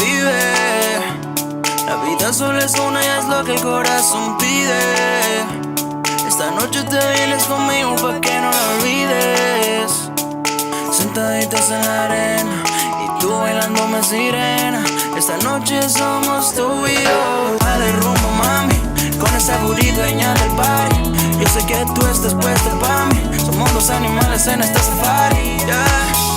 vive. La vida solo es una y es lo que el corazón pide. Esta noche te vienes conmigo pa' que no la olvides. Sentaditas en la arena y tú bailándome sirena. Esta noche somos tú y yo. Dale rumbo, mami, con esa burrita dueña del party. Yo sé que tú estás puesta pa' mí. Somos dos animales en esta safari, yeah.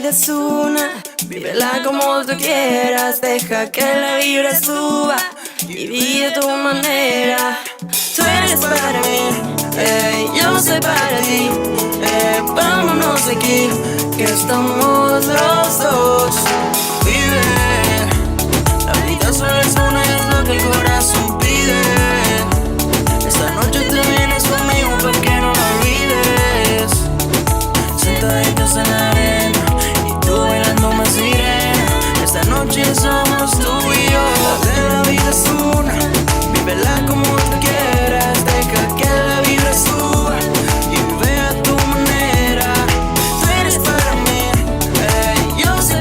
Es una, vívela como tú quieras, deja que la vibra suba y vive a tu manera. Tú eres para mí, yo soy para ti, vámonos de aquí, que estamos los dos. Vive, la vida solo es una y es lo que el corazón pide. Esta noche te vienes conmigo pa' que no la olvides. Sentaditos en la arena, bailándome sirena. Esta noche somos tú y yo. La vida es una, vívela como tú quieras. Deja que la vibra suba y vive a tu manera. Tú eres para mí, yo sé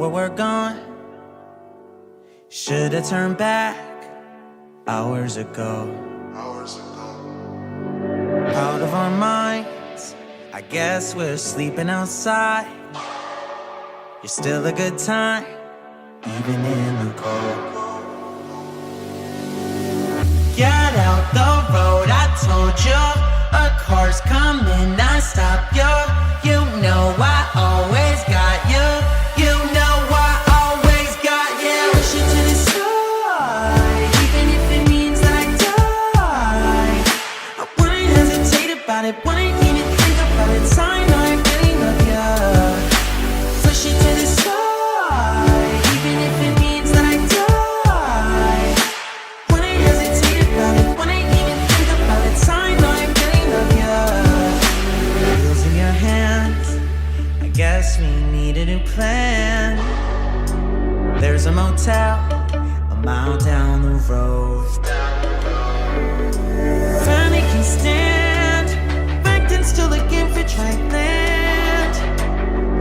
where we're going. Should've turned back hours ago. Out of our minds, I guess we're sleeping outside. You're still a good time, even in the cold. Get out the road, I told you. A car's coming, I stop you. You know I always got you. You know I always got you. Push it to the side, even if it means that I die. I wouldn't hesitate about it, wouldn't even think about it. I know I really love you. Push it to the side, even if it means that I die. Wouldn't hesitate about it, wouldn't even think about it. I know I really love you. Wheels in your hands, I guess we need a new plan. There's a motel a mile down the road. Finally can stand, backed and still looking for dry land.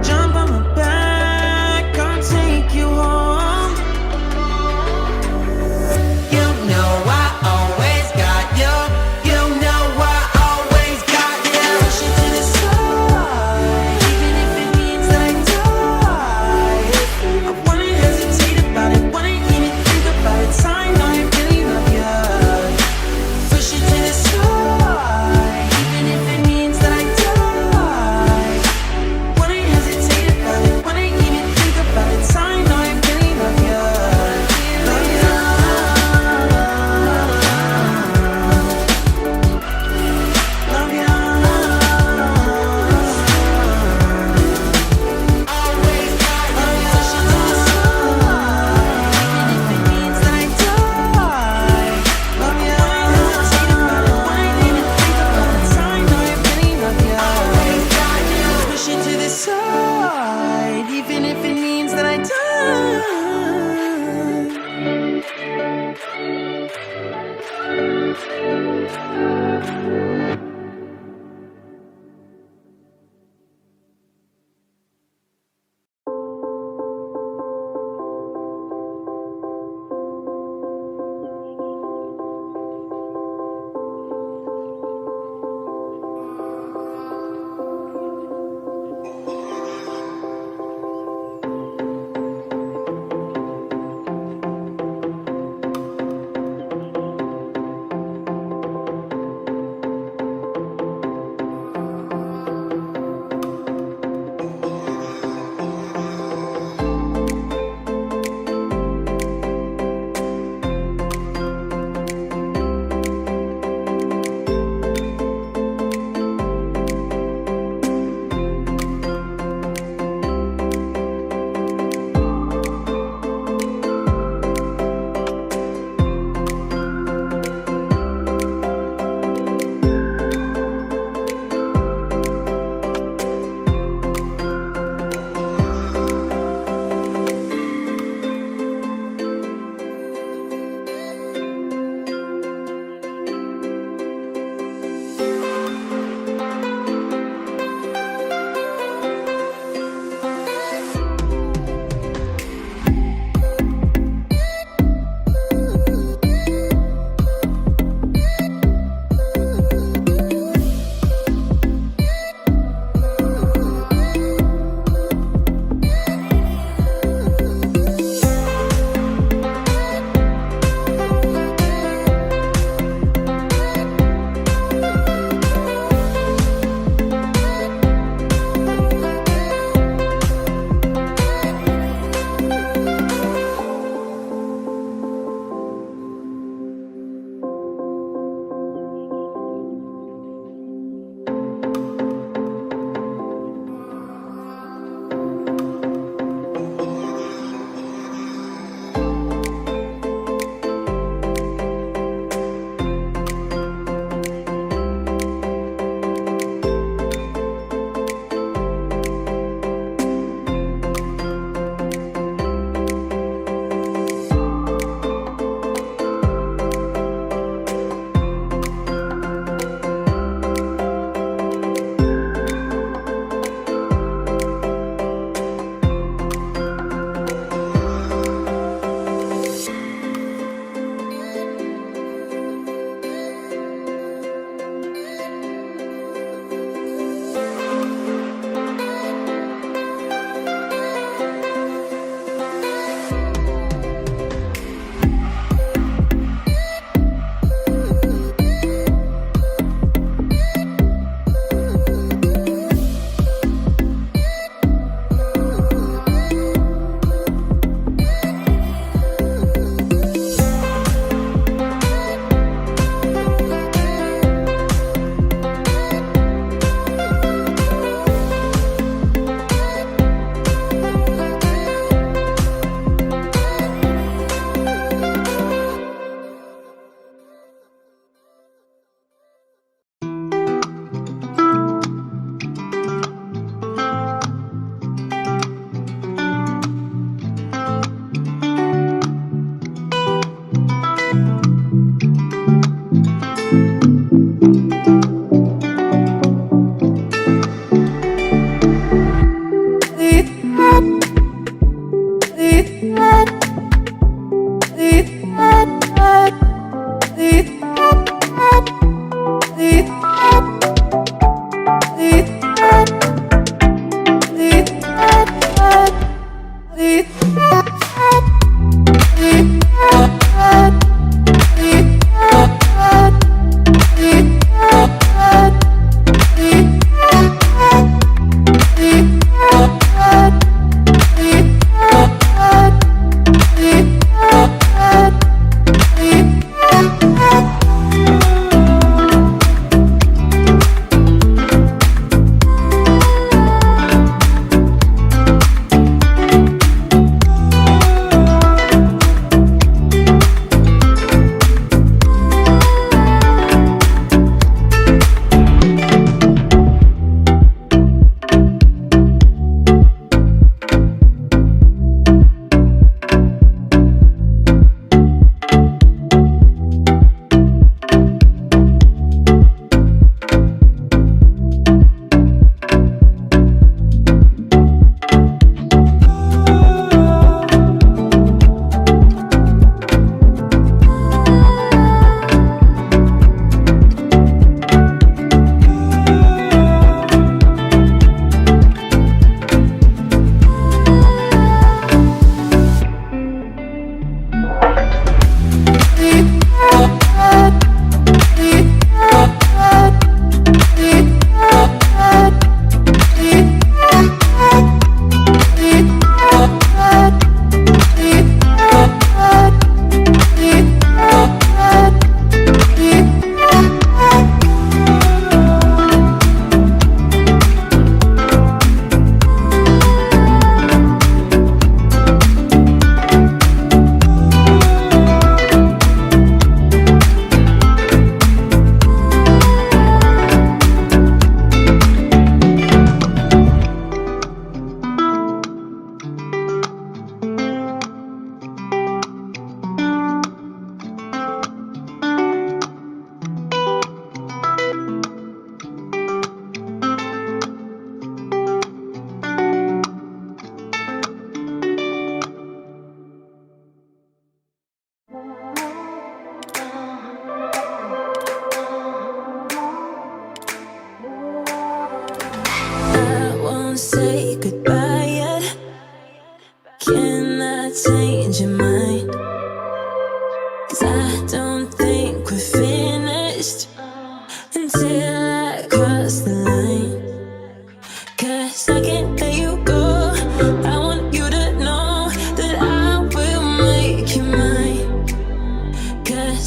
Jump on my back, I'll take you home. You know I always got you. You know I always got you. Push it to the side, even if it means that I die. I wouldn't hesitate about it, wouldn't even think about it. I know I really love you. Push it to the side, even if it means that I die. Wouldn't hesitate about it, wouldn't even think about it. I know I really love you. Love you. Love you. Always got you. Push it to the side, even if it means that I die. Love you. Wouldn't hesitate about it, wouldn't even think about it. I know I really love you. Always got you. Push it to the side, even if it means that I die.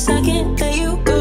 I can't let you go.